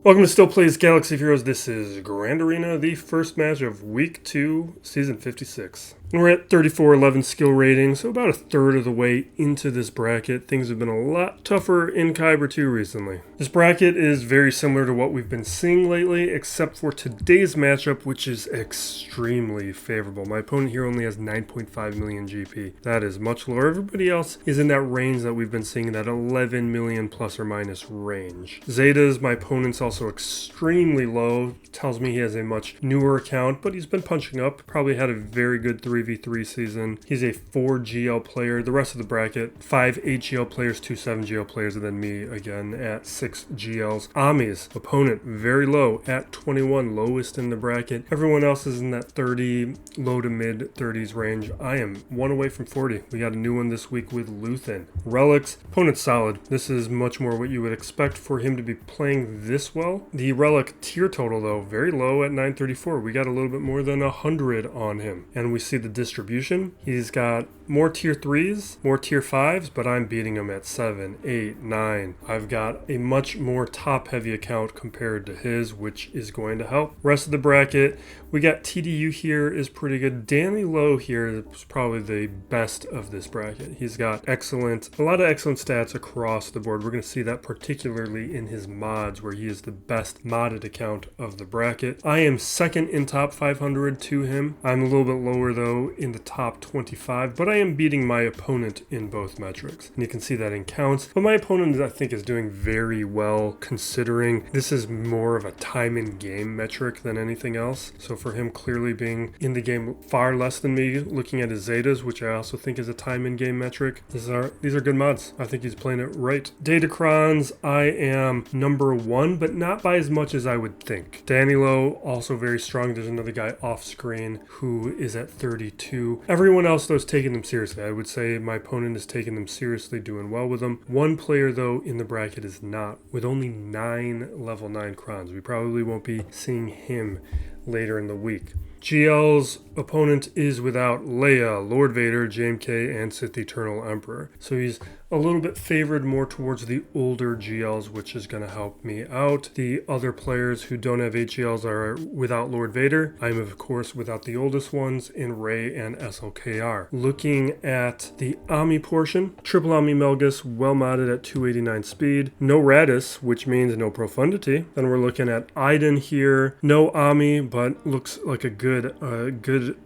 Welcome to Still Plays Galaxy of Heroes. This is Grand Arena, the first match of Week 2, Season 56. We're at 34-11 skill rating, so about a third of the way into this bracket. Things have been a lot tougher in Kyber 2 recently. This bracket is very similar to what we've been seeing lately, except for today's matchup, which is extremely favorable. My opponent here only has 9.5 million GP. That is much lower. Everybody else is in that range that we've been seeing, that 11 million plus or minus range. Zetas, my opponent's also extremely low. Tells me he has a much newer account, but he's been punching up. Probably had a very good 3v3 season. He's a 4 GL player. The rest of the bracket, 5 8 GL players, 2 7 GL players, and then me again at 6 GLs. Ami's opponent, very low at 21, lowest in the bracket. Everyone else is in that 30, low to mid 30s range. I am one away from 40. We got a new one this week with Luthen. Relics, opponent solid. This is much more what you would expect for him to be playing this well. The Relic tier total, though, very low at 934. We got a little bit more than 100 on him. And we see the distribution. He's got more tier 3s, more tier 5s, but I'm beating him at 7, 8, 9. I've got a much more top-heavy account compared to his, which is going to help. Rest of the bracket, we got TDU here is pretty good. Danny Lowe here is probably the best of this bracket. He's got a lot of excellent stats across the board. We're going to see that particularly in his mods, where he is the best modded account of the bracket. I am second in top 500 to him. I'm a little bit lower, though, in the top 25, but I am beating my opponent in both metrics. And you can see that in counts. But my opponent, I think, is doing very well, considering this is more of a time in game metric than anything else. So for him clearly being in the game far less than me, looking at his Zetas, which I also think is a time in game metric, these are good mods. I think he's playing it right. Data crons, I am number 1, but not by as much as I would think. Danny Lowe, also very strong. There's another guy off screen who is at 32. Everyone else, though, is taking them seriously. I would say my opponent is taking them seriously, doing well with them. One player, though, in the bracket is not, with only 9 level 9 crons. We probably won't be seeing him later in the week. GL's opponent is without Leia, Lord Vader, JMK, and Sith Eternal Emperor. So he's a little bit favored more towards the older GLs, which is going to help me out. The other players who don't have HGLs are without Lord Vader. I'm, of course, without the oldest ones in Rey and SLKR. Looking at the Ami portion, triple Ami Melgus, well modded at 289 speed. No Raddus, which means no profundity. Then we're looking at Iden here. No Ami, but looks like a good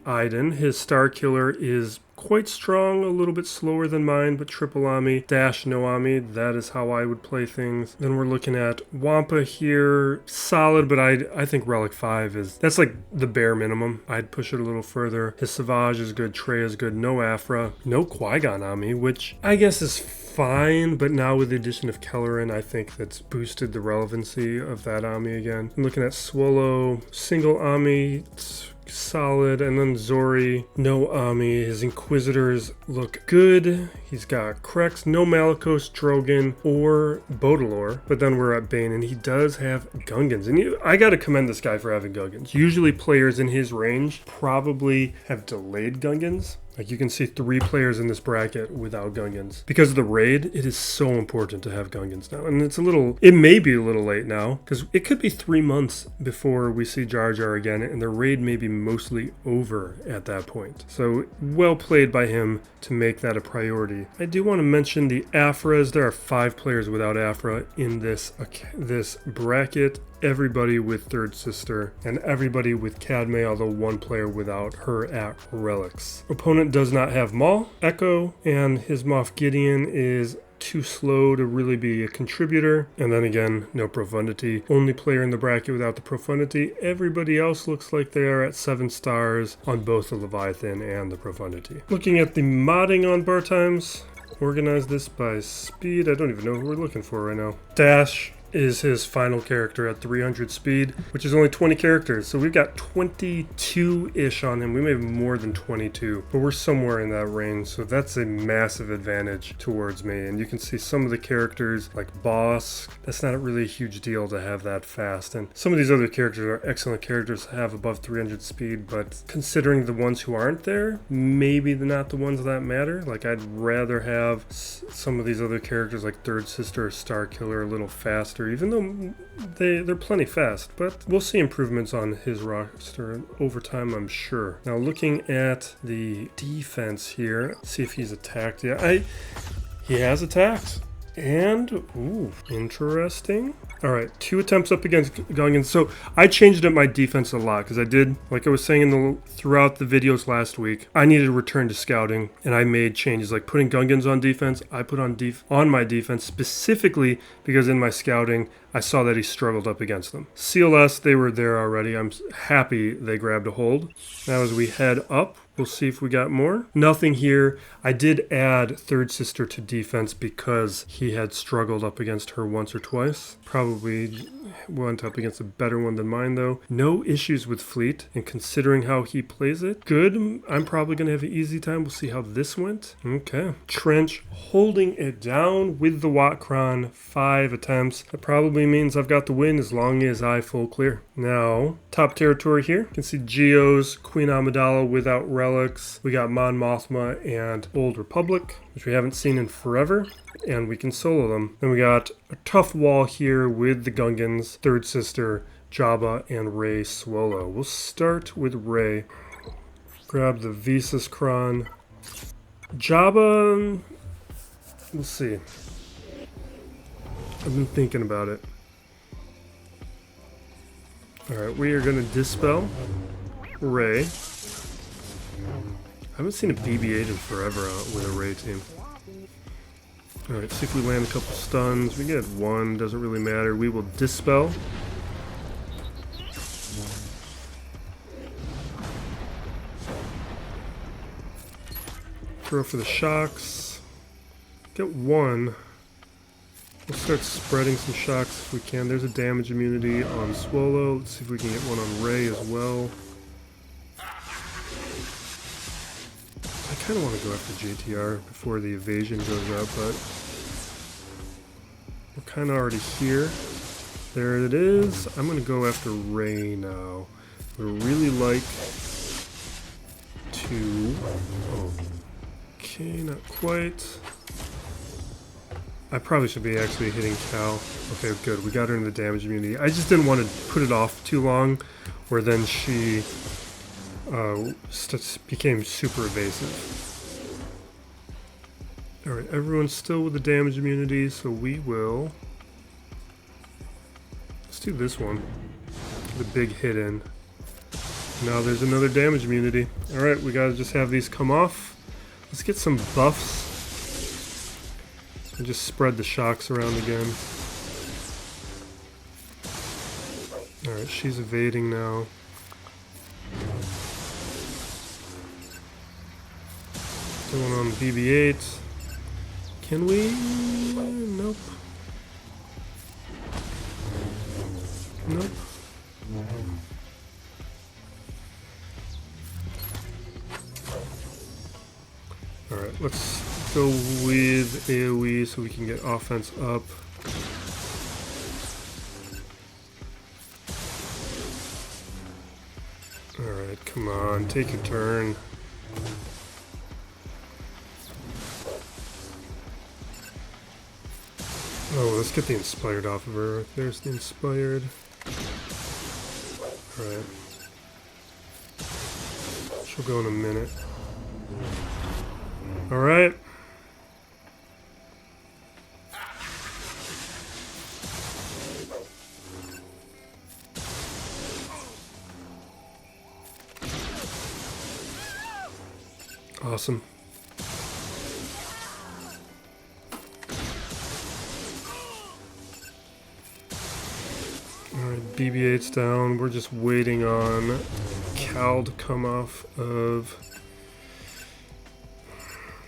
Iden. His Starkiller is quite strong, a little bit slower than mine, but triple Ami, dash no Ami, that is how I would play things. Then we're looking at Wampa here, solid, but I think Relic 5 that's like the bare minimum. I'd push it a little further. His Savage is good, Trey is good, no Aphra, no Qui-Gon Ami, which I guess is fine, but now with the addition of Kelleran, I think that's boosted the relevancy of that Ami again. I'm looking at Swolo, single Ami, solid, and then Zorii, no Ami. His Inquisitors look good. He's got Krex, no Malicos, Drogon, or Bodalor, but then we're at Bane, and he does have Gungans. And I gotta commend this guy for having Gungans. Usually players in his range probably have delayed Gungans. Like, you can see 3 players in this bracket without Gungans. Because of the raid, it is so important to have Gungans now. And it may be a little late now, because it could be 3 months before we see Jar Jar again, and the raid may be mostly over at that point. So, well played by him to make that a priority. I do want to mention the Aphras. There are 5 players without Aphra in this bracket. Everybody with Third Sister, and everybody with Qadme, although 1 player without her at Relics. Opponent does not have Maul, Echo, and his Moff Gideon is too slow to really be a contributor. And then again, no profundity. Only player in the bracket without the profundity. Everybody else looks like they are at 7 stars on both the Leviathan and the profundity. Looking at the modding on bar times, organize this by speed. I don't even know who we're looking for right now. Dash is his final character at 300 speed, which is only 20 characters. So we've got 22-ish on him. We may have more than 22, but we're somewhere in that range. So that's a massive advantage towards me. And you can see some of the characters like Boss, that's not really a huge deal to have that fast. And some of these other characters are excellent characters to have above 300 speed, but considering the ones who aren't there, maybe they're not the ones that matter. Like, I'd rather have some of these other characters like Third Sister or Starkiller a little faster faster, even though they're plenty fast. But we'll see improvements on his roster over time, I'm sure. Now looking at the defense here, see if he's attacked. Yeah, he has attacked. And, ooh, interesting. All right, 2 attempts up against Gungans. So I changed up my defense a lot because I did, like I was saying throughout the videos last week, I needed to return to scouting, and I made changes like putting Gungans on defense. I put on my defense specifically because in my scouting, I saw that he struggled up against them. CLS, they were there already. I'm happy they grabbed a hold. Now as we head up, we'll see if we got more. Nothing here. I did add Third Sister to defense because he had struggled up against her once or twice. Probably went up against a better one than mine though. No issues with Fleet, and considering how he plays it, good. I'm probably going to have an easy time. We'll see how this went. Okay. Trench holding it down with the CRON, 5 attempts. That probably means I've got the win as long as I full clear. Now, top territory here. You can see GEOS, Queen Amidala without relics. We got Mon Mothma and Old Republic, which we haven't seen in forever, and we can solo them. Then we got a tough wall here with the Gungans, Third Sister, Jabba, and Rey Swolo. We'll start with Rey. Grab the Visas CRON. Jabba, we'll see. I've been thinking about it. Alright, we are going to dispel Rey. I haven't seen a BB-8 in forever with a Rey team. Alright, see if we land a couple stuns. We get 1, doesn't really matter. We will dispel. Throw for the shocks. Get 1. We'll start spreading some shocks if we can. There's a damage immunity on Swolo. Let's see if we can get one on Rey as well. I kind of want to go after JTR before the evasion goes up, but we're kind of already here. There it is. I'm going to go after Rey now. I would really like to... Oh, okay, not quite. I probably should be actually hitting Cal. Okay, good. We got her in the damage immunity. I just didn't want to put it off too long, where then she became super evasive. Alright, everyone's still with the damage immunity, so we will... Let's do this one. The big hit in. Now there's another damage immunity. Alright, we gotta just have these come off. Let's get some buffs. And just spread the shocks around again. Alright, she's evading now. Going on BB-8. Can we? Nope. Nope. Alright, let's go with AoE so we can get offense up. Alright, come on, take your turn. Oh, let's get the Inspired off of her. There's the Inspired. Alright. She'll go in a minute. Alright. Awesome. Alright, BB-8's down. We're just waiting on Cal to come off of...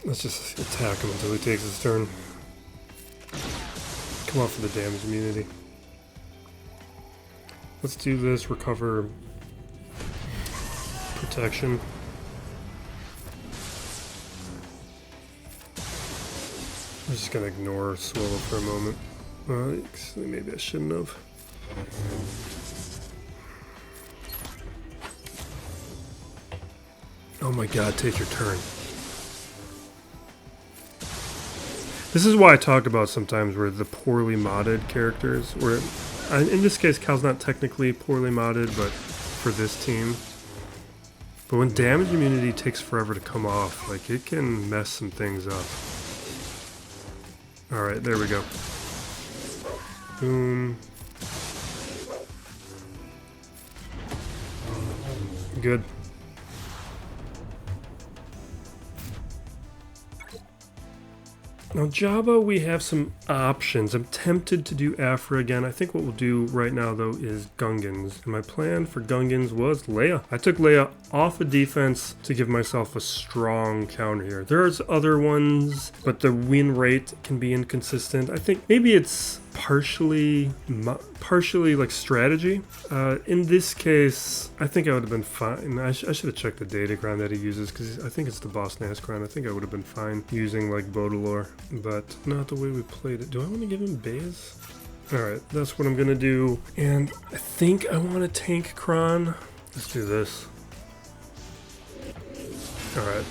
Let's just attack him until he takes his turn. Come off of the damage immunity. Let's do this, recover protection. I'm just gonna ignore Swolo for a moment. Actually, maybe I shouldn't have. Oh my god, take your turn. This is why I talk about sometimes where the poorly modded characters, where in this case Cal's not technically poorly modded, but for this team. But when damage immunity takes forever to come off, like it can mess some things up. Alright, there we go. Boom. Good. Now Jabba, we have some options. I'm tempted to do Aphra again. I think what we'll do right now though is Gungans. And my plan for Gungans was Leia. I took Leia off of defense to give myself a strong counter here. There's other ones, but the win rate can be inconsistent. I think maybe it's partially like strategy. In this case, I think I would have been fine. I should have checked the data CRON that he uses, because I think it's the Boss Nass CRON. I think I would have been fine using like Bodalore, but not the way we played it. Do I want to give him Baze? Alright, that's what I'm gonna do. And I think I want to tank CRON. Let's do this. Alright.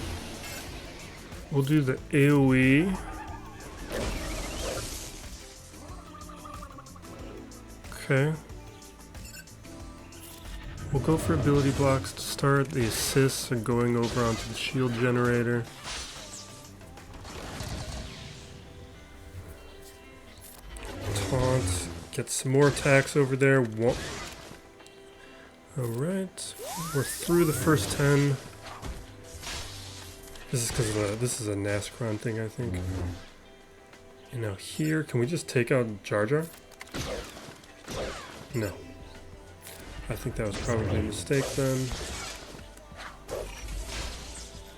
We'll do the AoE. Okay. We'll go for ability blocks to start. The assists are going over onto the shield generator. Taunt. Get some more attacks over there. Alright. We're through the first 10. This is because of this is a Nass CRON thing, I think. And now here, can we just take out Jar Jar? No. I think that was probably a mistake then.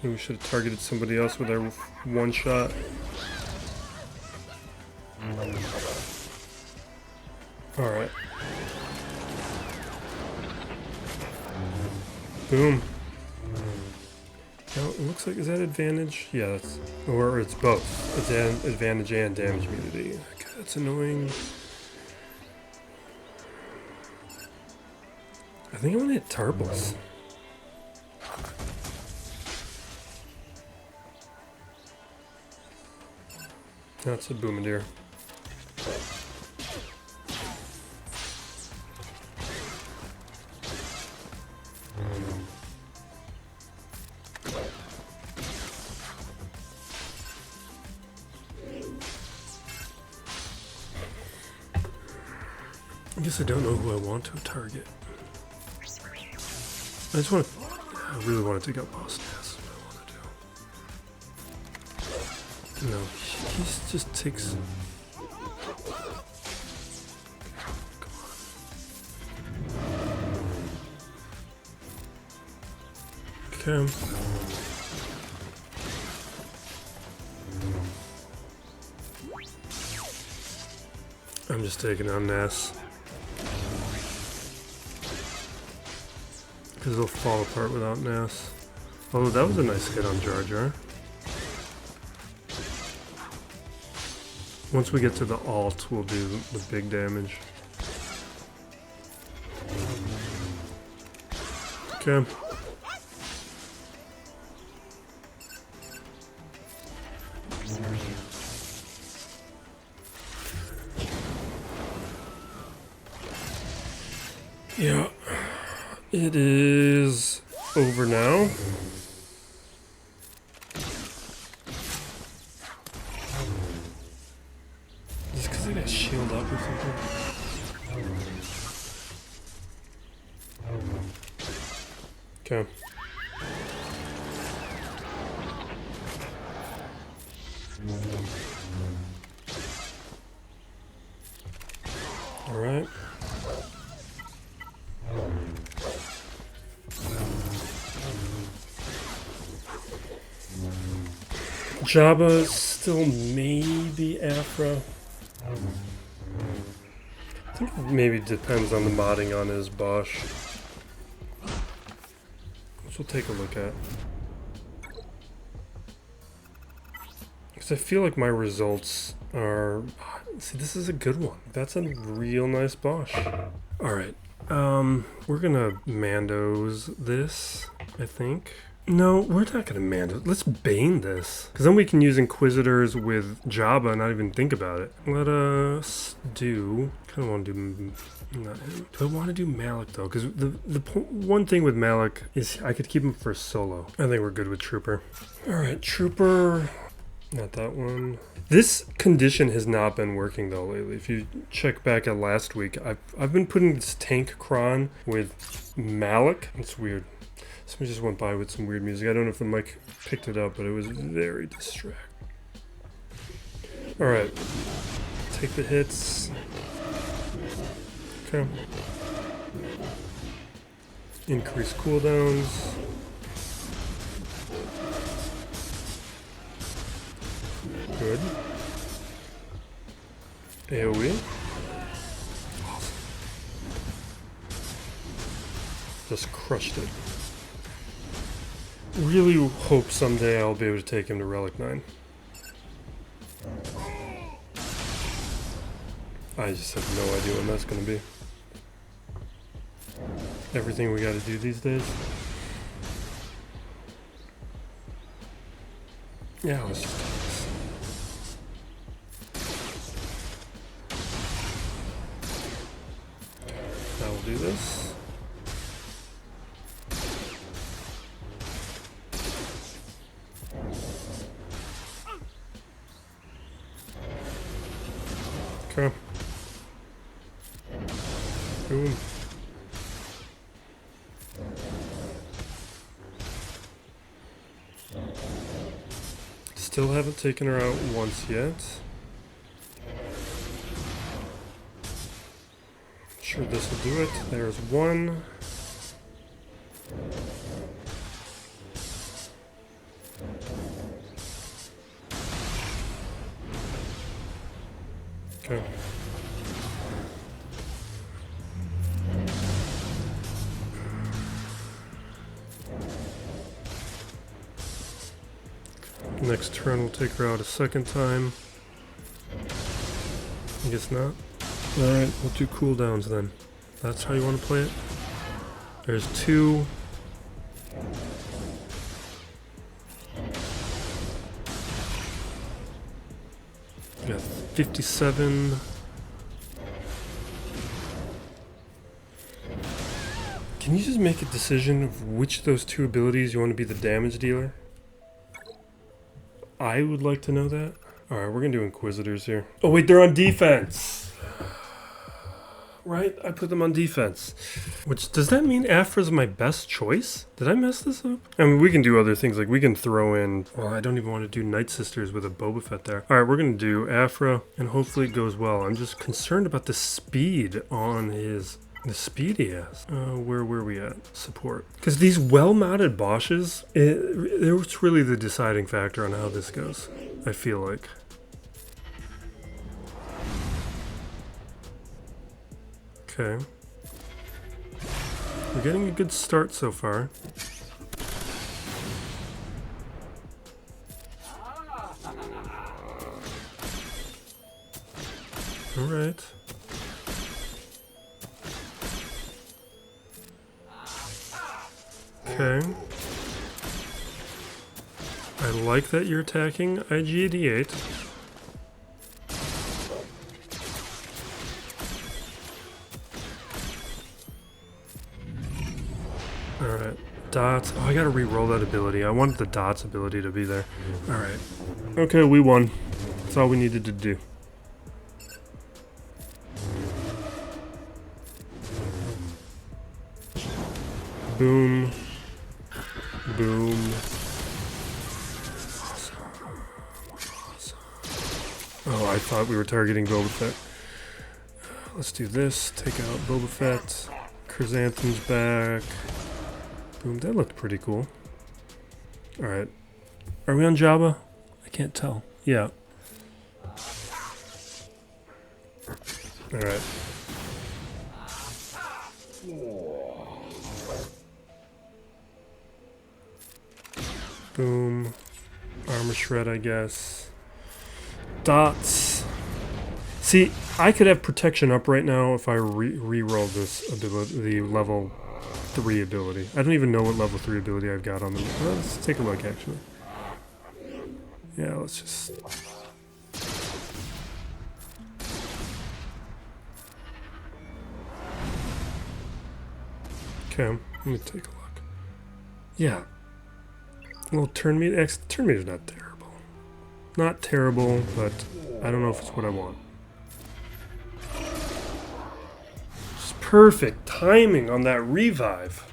Maybe we should have targeted somebody else with our one shot. Alright. Boom. Now it looks like, is that advantage? Yeah, that's, or it's both. It's advantage and damage immunity. Okay, that's annoying. I think I'm gonna hit Turbos. That's a Boomadeer. I guess I don't know who I want to target. I really want to take out Boss Nass. What I want to do. No, he just takes. Come on. Okay. I'm just taking on Nass. Because it'll fall apart without Nass. Although that was a nice hit on Jar Jar. Once we get to the alt, we'll do the big damage. Okay. Yeah. It is over now. Just because I got shield up or something. Okay. All right. Jabba still maybe Aphra. I think it maybe depends on the modding on his Bosch, which we'll take a look at. Because I feel like my results are... See, this is a good one. That's a real nice Bosch. Alright, we're gonna Mandos this, I think. No, we're not gonna man. Let's Bane this. Because then we can use Inquisitors with Jabba and not even think about it. Let us do... kind of want to do... not him. Do I want to do Malik though? Because one thing with Malik is I could keep him for solo. I think we're good with Trooper. Alright, Trooper... not that one. This condition has not been working though lately. If you check back at last week, I've been putting this tank CRON with Malik. It's weird. Somebody just went by with some weird music. I don't know if the mic picked it up, but it was very distracting. Alright. Take the hits. Okay. Increase cooldowns. Good. AoE. Awesome. Just crushed it. Really hope someday I'll be able to take him to Relic 9. I just have no idea when that's going to be. Everything we got to do these days. Yeah, let's just do this. Now we'll do this. Okay. Boom. Still haven't taken her out once yet. Sure this will do it. There's one. Okay. Next turn we'll take her out a second time. I guess not. Alright, we'll do cooldowns then. That's how you want to play it? There's 2. We got 57. Can you just make a decision of which of those 2 abilities you want to be the damage dealer? I would like to know that. Alright, we're gonna do Inquisitors here. Oh wait, they're on defense! Right? I put them on defense. Which, does that mean Aphra's my best choice? Did I mess this up? I mean, we can do other things, like we can throw in... well, I don't even want to do Night Sisters with a Boba Fett there. Alright, we're gonna do Aphra, and hopefully it goes well. I'm just concerned about the speed on his... the speed he has. Where were we at? Support. Because these well-mounted Bosches, it's really the deciding factor on how this goes, I feel like. Okay. We're getting a good start so far. Alright. Okay. I like that you're attacking IG-88. Alright. Dots. Oh, I gotta re-roll that ability. I wanted the dots ability to be there. Alright. Okay, we won. That's all we needed to do. Boom. Boom. Awesome. Awesome. Oh, I thought we were targeting Boba Fett. Let's do this. Take out Boba Fett. Chrysanthem's back. Boom. That looked pretty cool. Alright. Are we on Jabba? I can't tell. Yeah. Alright. Boom. Armor shred, I guess. Dots. See, I could have protection up right now if I re-rolled this ability, the level 3 ability. I don't even know what level 3 ability I've got on them. Let's take a look, actually. Yeah, let's just... Okay, let me take a look. Yeah. Well, turn meter's not terrible. Not terrible, but I don't know if it's what I want. Just perfect timing on that revive.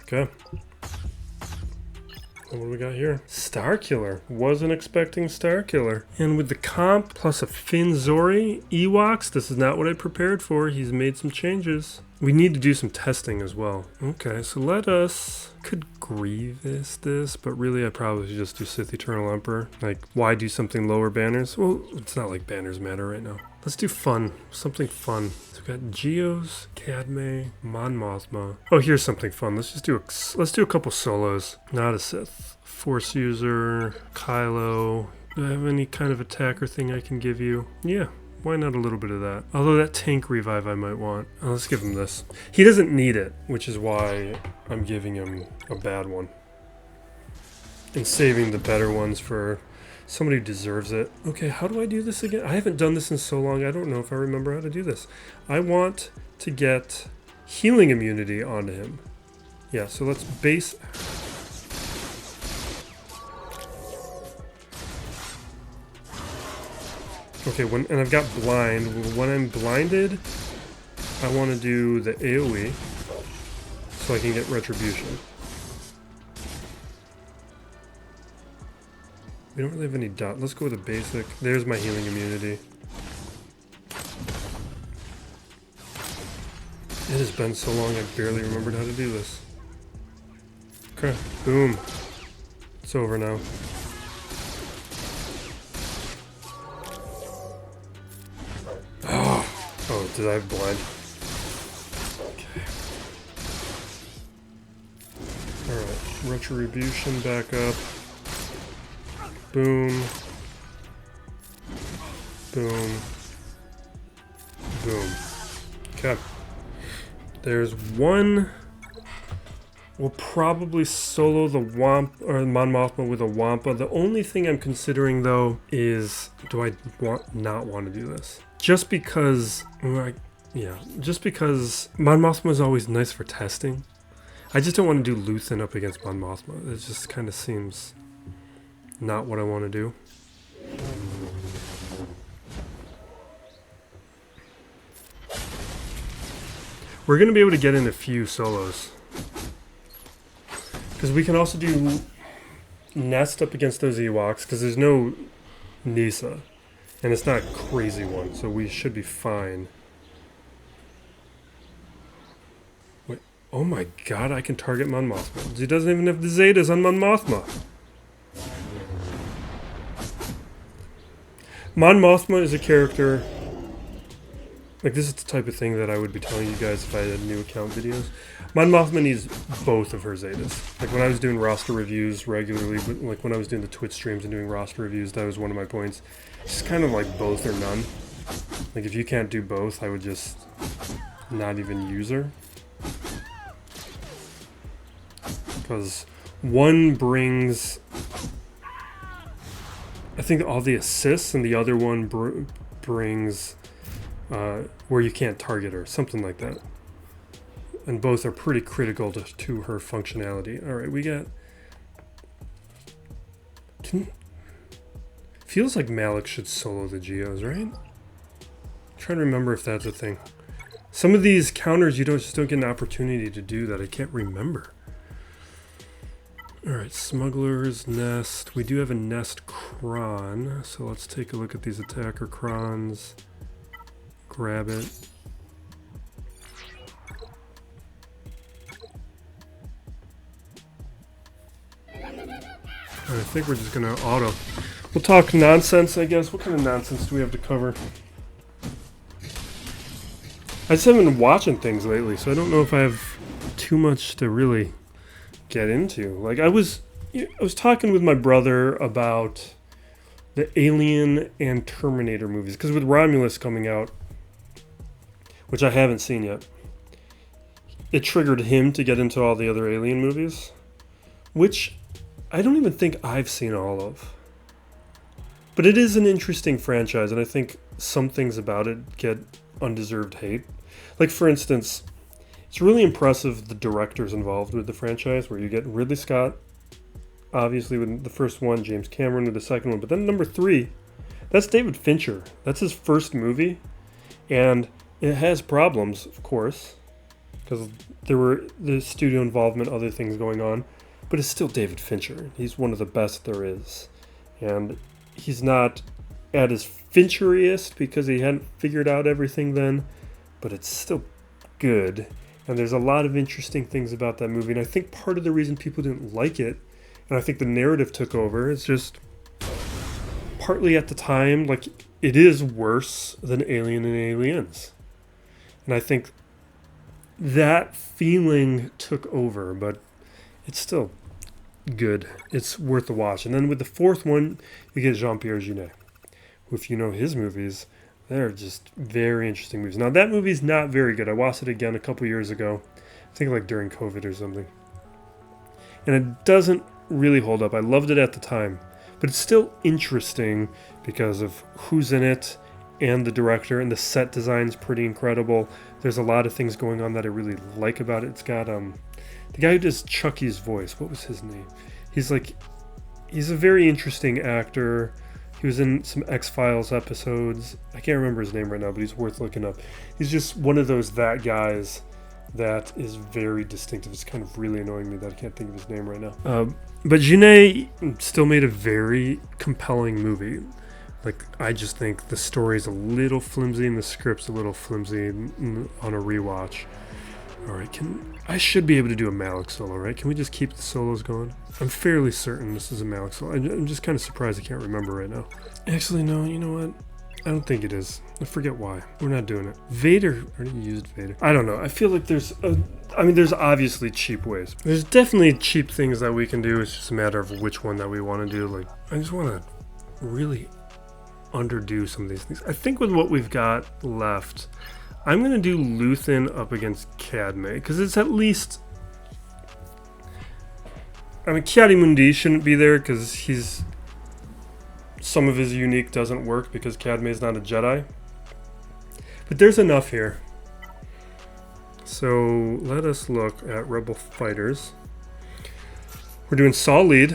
Okay. What do we got here? Starkiller. Wasn't expecting Starkiller. And with the comp plus a Finn Zorii Ewoks, this is not what I prepared for. He's made some changes. We need to do some testing as well. Okay, so let us... Could Grievous this, but really I probably should just do Sith Eternal Emperor. Like, why do something lower banners? Well, it's not like banners matter right now. Let's do fun. Something fun. So we've got GEOS, Qadme, Mon Mothma. Oh, here's something fun. Let's do a couple solos. Not a Sith. Force user, Kylo. Do I have any kind of attacker thing I can give you? Yeah. Why not a little bit of that? Although that tank revive I might want. Oh, let's give him this. He doesn't need it, which is why I'm giving him a bad one. And saving the better ones for somebody who deserves it. Okay, how do I do this again? I haven't done this in so long, I don't know if I remember how to do this. I want to get healing immunity onto him. Yeah, so let's base... Okay, and I've got blind. When I'm blinded, I want to do the AoE so I can get retribution. We don't really have any dot. Let's go with a basic. There's my healing immunity. It has been so long I barely remembered how to do this. Okay, boom. It's over now. Oh, did I have blind? Okay. Alright, retribution back up. Boom. Boom. Boom. Okay. There's one... We'll probably solo the Wampa, or Mon Mothma with a Wampa. The only thing I'm considering, though, is... Do I not want to do this? Just because... just because Mon Mothma is always nice for testing. I just don't want to do Luthen up against Mon Mothma. It just kind of seems not what I want to do. We're going to be able to get in a few solos. Because we can also do Nest up against those Ewoks, because there's no Nisa. And it's not a crazy one, so we should be fine. Wait, oh my god, I can target Mon Mothma. He doesn't even have the Zetas on Mon Mothma. Mon Mothma is a character... Like, this is the type of thing that I would be telling you guys if I had new account videos. Mon Mothma needs both of her Zetas. Like, when I was doing roster reviews regularly, like when I was doing the Twitch streams and doing roster reviews, that was one of my points. It's kind of like both or none. Like, if you can't do both, I would just not even use her. Because one brings, I think, all the assists, and the other one brings... where you can't target her, something like that. And both are pretty critical to her functionality. Alright, we got... Feels like Malik should solo the Geos, right? I'm trying to remember if that's a thing. Some of these counters you just don't get an opportunity to do that. I can't remember. Alright, Smuggler's Nest. We do have a Nest CRON, so let's take a look at these attacker CRONs. Grab it. I think we're just gonna auto. We'll talk nonsense, I guess. What kind of nonsense do we have to cover? I just haven't been watching things lately, so I don't know if I have too much to really get into. Like, I was talking with my brother about the Alien and Terminator movies. Because with Romulus coming out, which I haven't seen yet, it triggered him to get into all the other Alien movies, which I don't even think I've seen all of. But it is an interesting franchise, and I think some things about it get undeserved hate. Like, for instance, it's really impressive the directors involved with the franchise, where you get Ridley Scott, obviously with the first one, James Cameron with the second one, but then number 3, that's David Fincher. That's his first movie, and it has problems, of course, because there were the studio involvement, other things going on, but it's still David Fincher. He's one of the best there is, and he's not at his Fincheriest because he hadn't figured out everything then, but it's still good, and there's a lot of interesting things about that movie, and I think part of the reason people didn't like it, and I think the narrative took over, is just partly at the time, like, it is worse than Alien and Aliens, and I think that feeling took over, but it's still good. It's worth a watch. And then with the fourth one, you get Jean-Pierre Jeunet, who, if you know his movies, they're just very interesting movies. Now, that movie's not very good. I watched it again a couple years ago, I think like during COVID or something, and it doesn't really hold up. I loved it at the time, but it's still interesting because of who's in it and the director, and the set design's pretty incredible. There's a lot of things going on that I really like about it. It's got the guy who does Chucky's voice, what was his name? He's a very interesting actor. He was in some X-Files episodes. I can't remember his name right now, but he's worth looking up. He's just one of those guys that is very distinctive. It's kind of really annoying me that I can't think of his name right now. But Jeunet still made a very compelling movie. Like, I just think the story's a little flimsy and the script's a little flimsy on a rewatch. Alright, I should be able to do a Malik solo, right? Can we just keep the solos going? I'm fairly certain this is a Malik solo. I'm just kind of surprised I can't remember right now. Actually, no, you know what? I don't think it is. I forget why. We're not doing it. Vader, I already used Vader. I don't know. I feel like there's obviously cheap ways. There's definitely cheap things that we can do. It's just a matter of which one that we want to do. Like, I just want to really underdo some of these things. I think with what we've got left, I'm going to do Luthen up against Qadme, because it's at least... I mean, Ki-Adi-Mundi shouldn't be there, because some of his unique doesn't work, because Qadme is not a Jedi. But there's enough here. So, let us look at Rebel Fighters. We're doing Saw lead,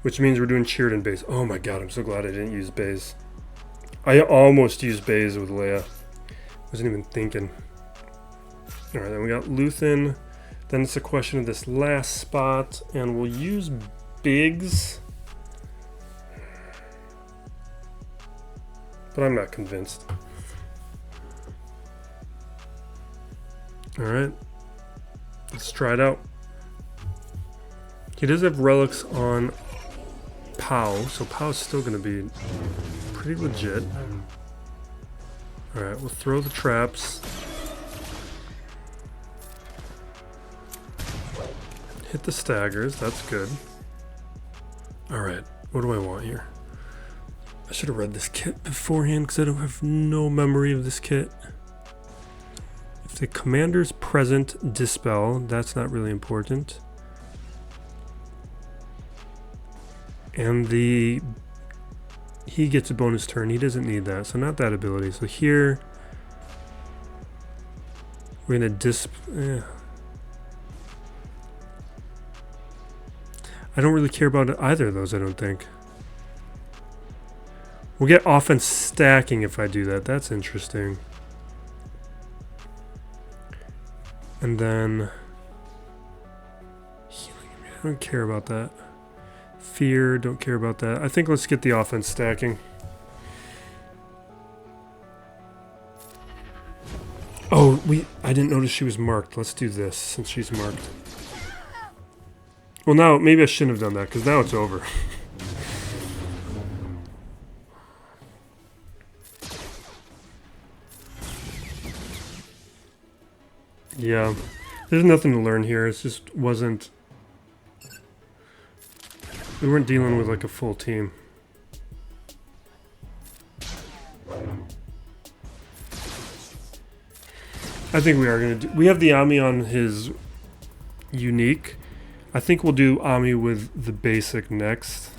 which means we're doing Cheered and Baze. Oh my god, I'm so glad I didn't use Baze. I almost used Baze with Leia. Wasn't even thinking. Alright, then we got Luthen. Then it's a question of this last spot, and we'll use Biggs. But I'm not convinced. Alright. Let's try it out. He does have relics on Pow, so Pow's still going to be pretty legit. Alright, we'll throw the traps. Hit the staggers, that's good. Alright, what do I want here? I should have read this kit beforehand because I don't have no memory of this kit. If the commander's present, dispel. That's not really important. And he gets a bonus turn. He doesn't need that, so not that ability. So here we're gonna I don't really care about either of those, I don't think. We'll get offense stacking if I do that. That's interesting. And then healing. I don't care about that. Fear, don't care about that. I think let's get the offense stacking. Oh, I didn't notice she was marked. Let's do this since she's marked. Well, now, maybe I shouldn't have done that because now it's over. Yeah, there's nothing to learn here. It just wasn't... We weren't dealing with like a full team. I think we are going to do... We have the Ami on his unique. I think we'll do Ami with the basic next.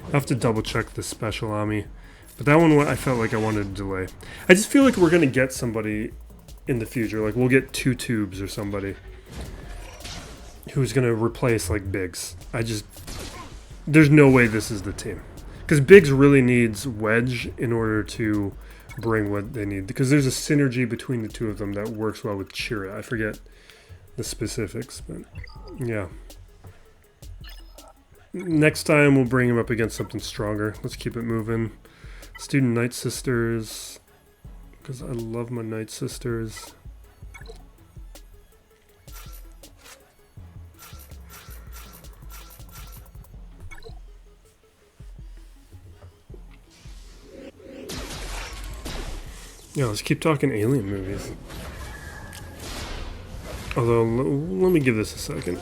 I have to double check the special Ami. But that one I felt like I wanted to delay. I just feel like we're going to get somebody in the future. Like we'll get 2 tubes or somebody who's going to replace like Biggs. There's no way this is the team. Because Biggs really needs Wedge in order to bring what they need. Because there's a synergy between the two of them that works well with Chimera. I forget the specifics, but yeah. Next time we'll bring him up against something stronger. Let's keep it moving. Let's do Night Sisters. Because I love my Night Sisters. Yeah, let's keep talking alien movies. Although, let me give this a second.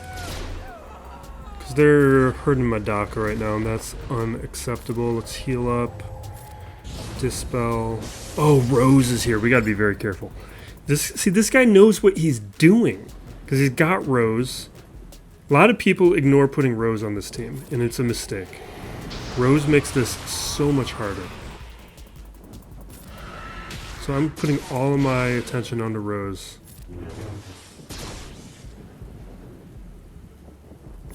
Because they're hurting my DACA right now, and that's unacceptable. Let's heal up. Dispel. Oh, Rose is here. We gotta be very careful. This guy knows what he's doing. Because he's got Rose. A lot of people ignore putting Rose on this team, and it's a mistake. Rose makes this so much harder. So I'm putting all of my attention onto Rose.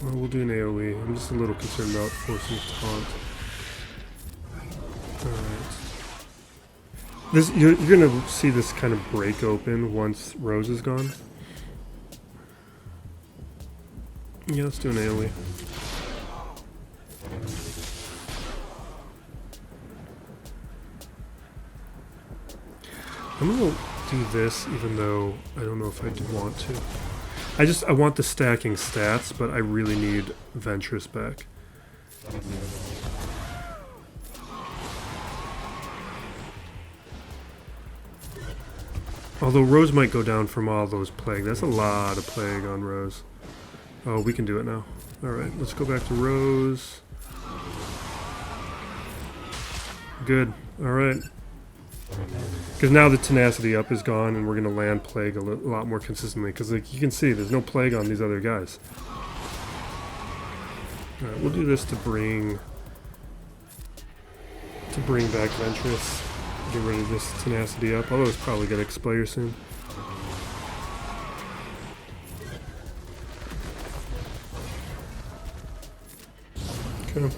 Well, we'll do an AoE. I'm just a little concerned about forcing taunt. Alright. You're gonna see this kind of break open once Rose is gone. Yeah, let's do an AoE. I'm gonna do this even though I don't know if I do want to. I want the stacking stats, but I really need Ventress back. Although Rose might go down from all those plague. That's a lot of plague on Rose. Oh, we can do it now. Alright, let's go back to Rose. Good. Alright. Because now the tenacity up is gone and we're going to land plague a lot more consistently. Because like you can see, there's no plague on these other guys. Alright, we'll do this to bring back Ventress. Get rid of this tenacity up. Although it's probably going to expire soon. Okay.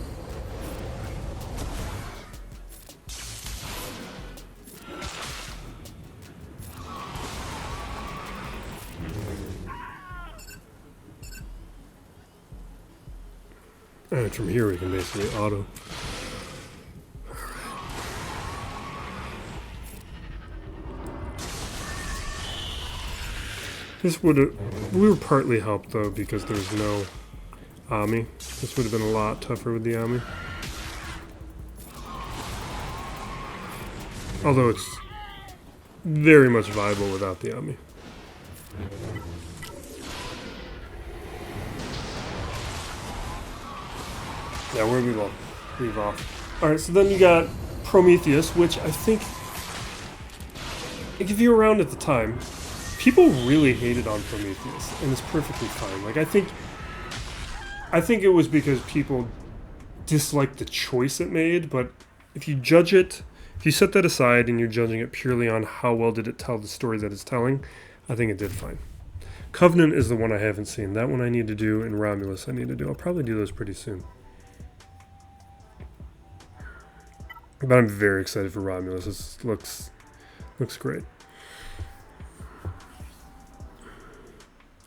Alright, from here we can basically auto. This would have... We were partly helped though because there's no Ami. This would have been a lot tougher with the Ami. Although it's very much viable without the Ami. Yeah, where do we leave off? Alright, so then you got Prometheus, which I think, like if you were around at the time, people really hated on Prometheus, and it's perfectly fine. Like I think it was because people disliked the choice it made, but if you judge it, if you set that aside and you're judging it purely on how well did it tell the story that it's telling, I think it did fine. Covenant is the one I haven't seen. That one I need to do, and Romulus I need to do. I'll probably do those pretty soon. But I'm very excited for Romulus. This looks great.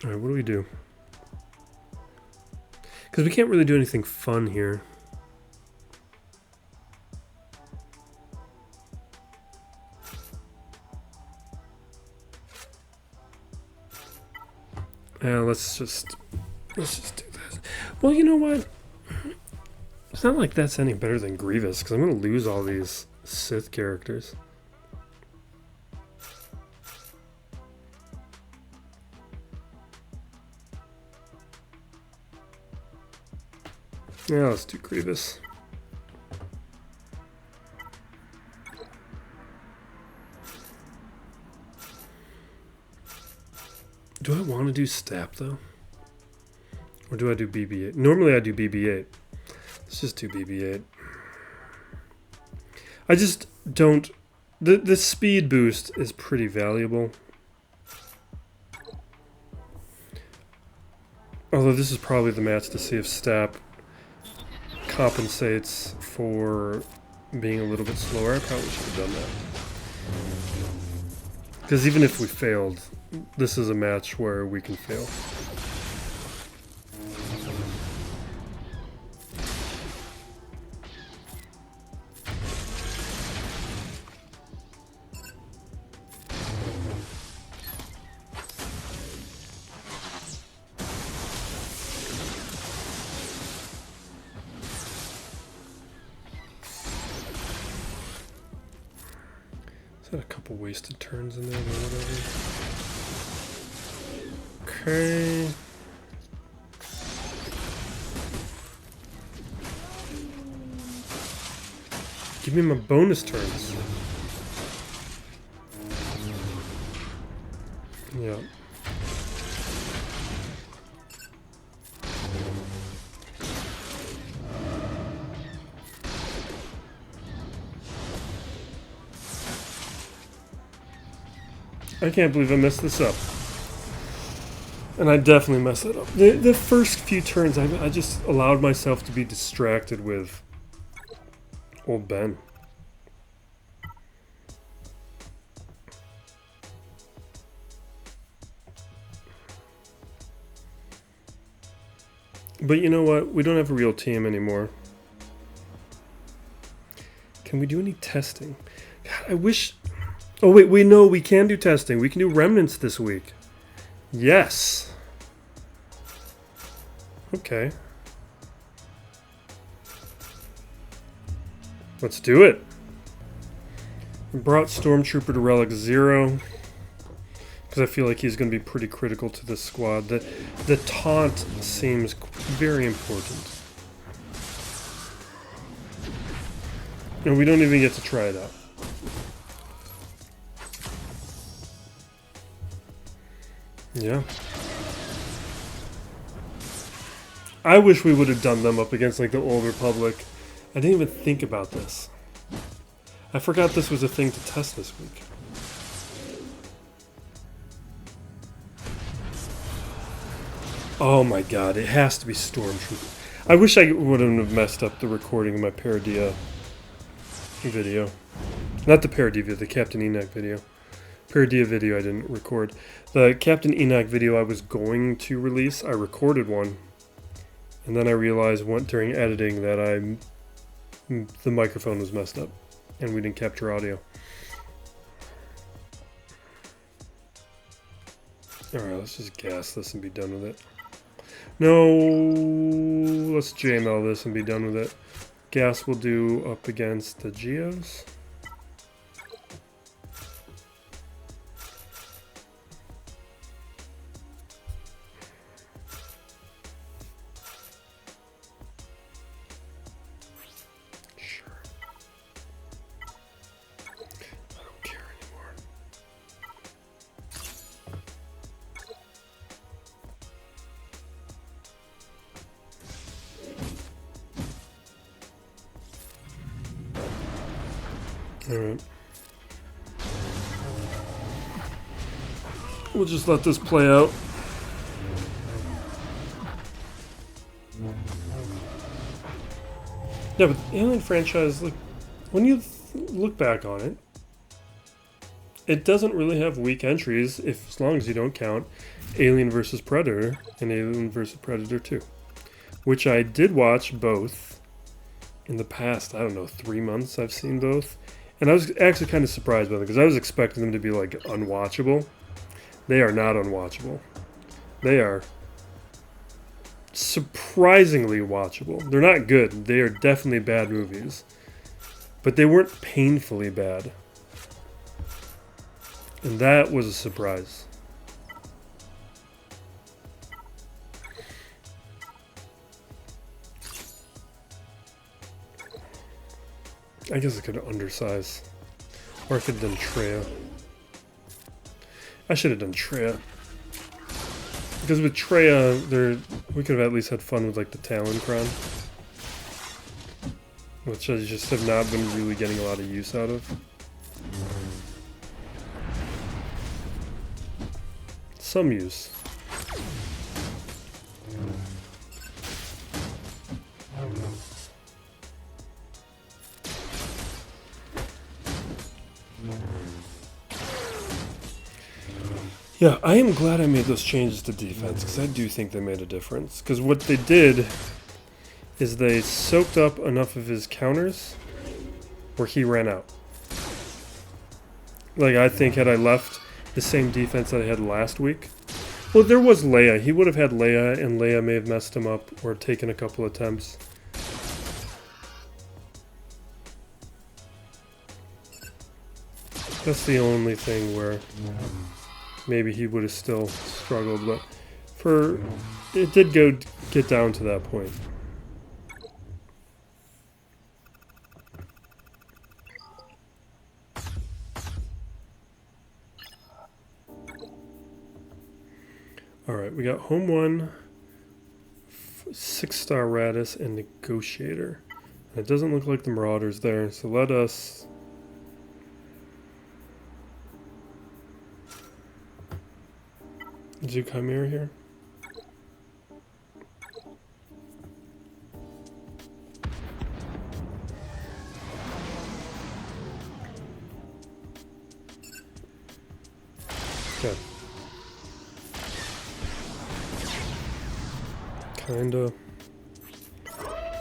Alright, what do we do? Because we can't really do anything fun here. Let's just do this. Well, you know what? It's not like that's any better than Grievous, because I'm going to lose all these Sith characters. Yeah, let's do Grievous. Do I want to do Stap though? Or do I do BB-8? Normally I do BB-8. Let's just do BB-8. I just don't... The speed boost is pretty valuable. Although this is probably the match to see if Stap compensates for being a little bit slower. I probably should have done that. Because even if we failed, this is a match where we can fail. Had a couple wasted turns in there, but whatever. Okay. Give me my bonus turns. Yeah. I can't believe I messed this up. And I definitely messed it up. The first few turns, I just allowed myself to be distracted with old Ben. But you know what? We don't have a real team anymore. Can we do any testing? God, I wish... Oh wait, we know we can do testing. We can do remnants this week. Yes. Okay. Let's do it. We brought Stormtrooper to Relic 0. Because I feel like he's going to be pretty critical to this squad. The taunt seems very important. And we don't even get to try it out. Yeah. I wish we would have done them up against like the Old Republic. I didn't even think about this. I forgot this was a thing to test this week. Oh my god, it has to be Stormtrooper. I wish I wouldn't have messed up the recording of my Paradia video. Not the Paradia video, the Captain Enoch video. Paradia video I didn't record. The Captain Enoch video I was going to release, I recorded one. And then I realized during editing that the microphone was messed up. And we didn't capture audio. Alright, let's just gas this and be done with it. No, let's JML this and be done with it. Gas will do up against the GEOS. Alright. We'll just let this play out. Yeah, but the Alien franchise, like, when you look back on it, it doesn't really have weak entries as long as you don't count Alien vs. Predator and Alien vs. Predator 2. Which I did watch both in the past, I don't know, 3 months I've seen both. And I was actually kind of surprised by them because I was expecting them to be like unwatchable. They are not unwatchable. They are surprisingly watchable. They're not good. They are definitely bad movies. But they weren't painfully bad. And that was a surprise. I guess I could undersize. Or I could have done Treya. I should have done Treya. Because with Treya, we could have at least had fun with like the Talon CRON, which I just have not been really getting a lot of use out of. Some use. Yeah, I am glad I made those changes to defense, because I do think they made a difference. Because what they did is they soaked up enough of his counters where he ran out. Like, I think had I left the same defense that I had last week... Well, there was Leia. He would have had Leia, and Leia may have messed him up or taken a couple attempts. That's the only thing where... maybe he would have still struggled, but it did get down to that point. Alright, we got Home 1, 6-star Raddus, and Negotiator. And it doesn't look like the Marauder's there, so let us... do Chimera here. Okay. Kinda.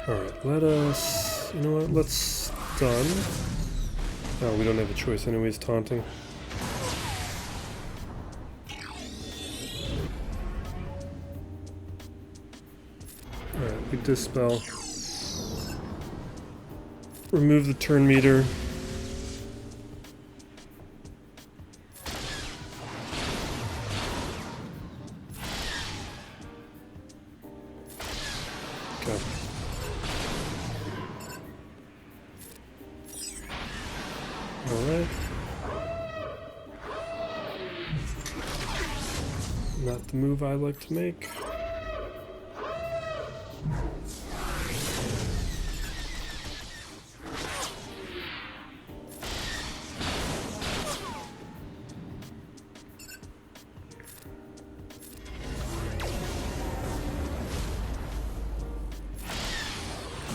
Alright, let us... you know what? Let's stun. Oh, we don't have a choice anyways, taunting. We dispel. Remove the turn meter. Okay. Alright. Not the move I like to make.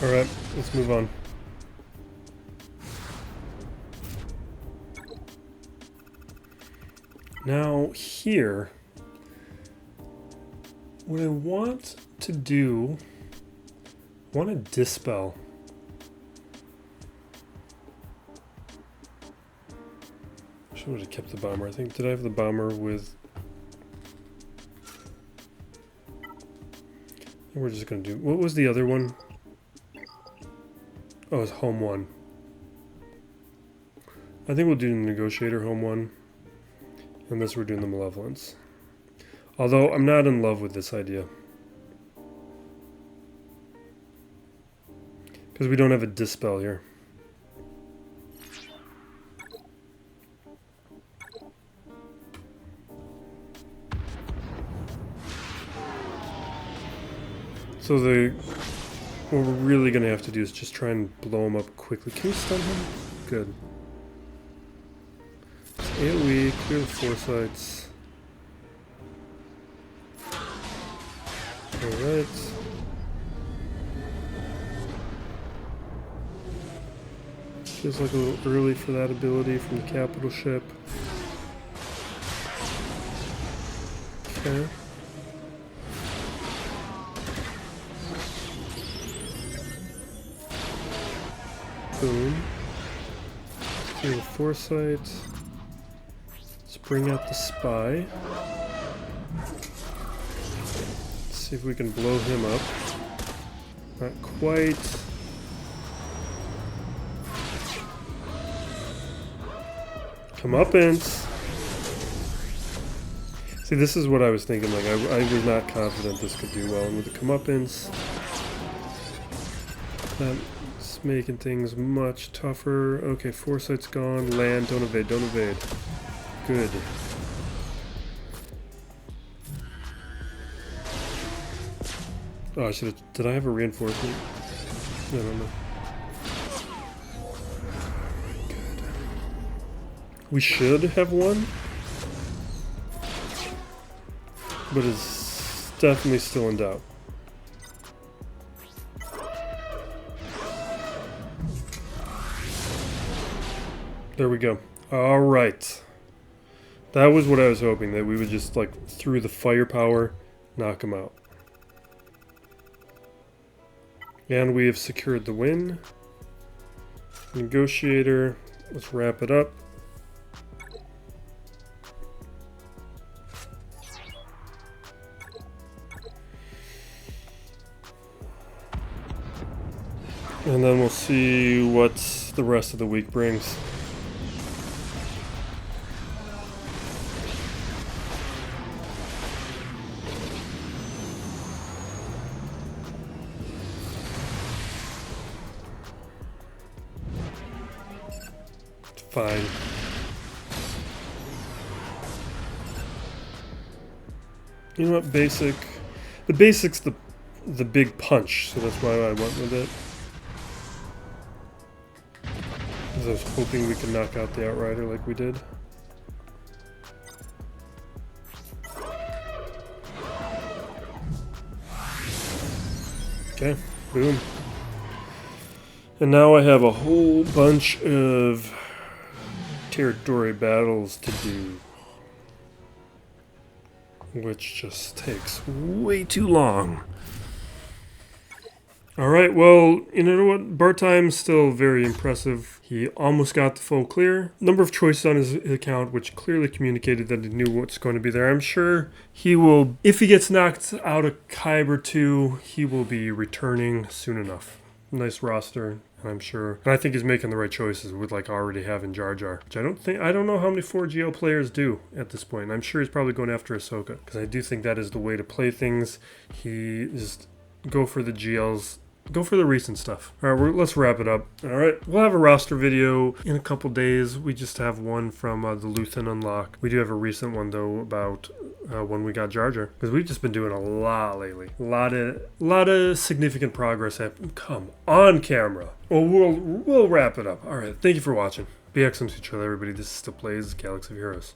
Alright, let's move on. Now, here, what I want to do, I want to dispel. I should have kept the bomber. I think, did I have the bomber with... we're just going to do... what was the other one? Oh, it's Home 1. I think we'll do the Negotiator Home 1. And this we're doing the Malevolence. Although, I'm not in love with this idea. Because we don't have a Dispel here. So what we're really going to have to do is just try and blow him up quickly. Can we stun him? Good. AoE, clear the foresights. Alright. Feels like a little early for that ability from the capital ship. Okay. Boom. Clear the foresight. Let's bring out the spy. Let's see if we can blow him up. Not quite. Comeuppance. See, this is what I was thinking. Like, I was not confident this could do well. And with the comeuppance, that's making things much tougher. Okay, foresight's gone. Land, don't evade, don't evade. Good. Oh, I should have... Did I have a reinforcement? I don't know. Good. We should have one. But it's definitely still in doubt. There we go. Alright. That was what I was hoping, that we would just, like, through the firepower, knock him out. And we have secured the win. Negotiator. Let's wrap it up. And then we'll see what the rest of the week brings. Fine. You know what, basic? The basic's the big punch, so that's why I went with it. Because I was hoping we could knock out the Outrider like we did. Okay, boom. And now I have a whole bunch of territory battles to do, which just takes way too long. Alright, well, you know what? Bartime's still very impressive. He almost got the full clear. Number of choices on his account, which clearly communicated that he knew what's going to be there. I'm sure he will, if he gets knocked out of Kyber 2, he will be returning soon enough. Nice roster. I'm sure, and I think he's making the right choices with like already having Jar Jar, which I don't know how many 4GL players do at this point. I'm sure he's probably going after Ahsoka, because I do think that is the way to play things. He just go for the GLs, go for the recent stuff. All right, let's wrap it up. All right, we'll have a roster video in a couple days. We just have one from the Luthen unlock. We do have a recent one though about when we got Jar Jar, because we've just been doing a lot lately. A lot of significant progress have come on camera. Well, we'll wrap it up. All right, thank you for watching. Be excellent to each other, everybody. This is Still Plays Galaxy of Heroes.